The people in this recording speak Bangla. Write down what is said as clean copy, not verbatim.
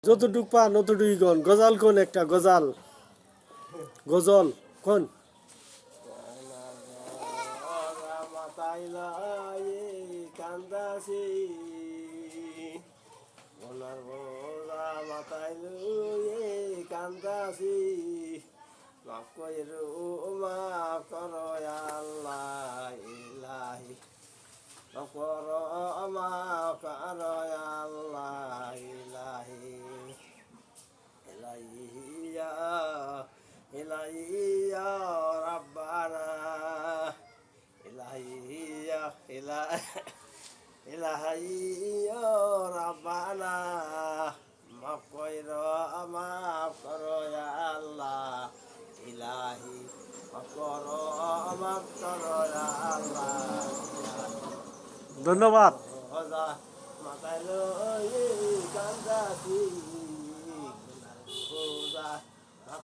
যতটুক পান অতটুকুই কোন গজাল কোন একটা গজাল গজল কোন কান্দাসি ওনার বোরা মাথায় লুয়ে কান্দাসি মাফ কইরো মাফ করো আল্লাহ ইলাহি মাফ করো মাফ করো আল্লাহ ইলাহি ইলাহিয়া ইলাহিয়া রাব্বানা ইলাহিয়া ইলাহিয়া রাব্বানা মাফ কইরো মাফ করো আল্লাহ ইলাহি মাফ করো আল্লাহ ধন্যবাদ মাথায় লই কান্দাসি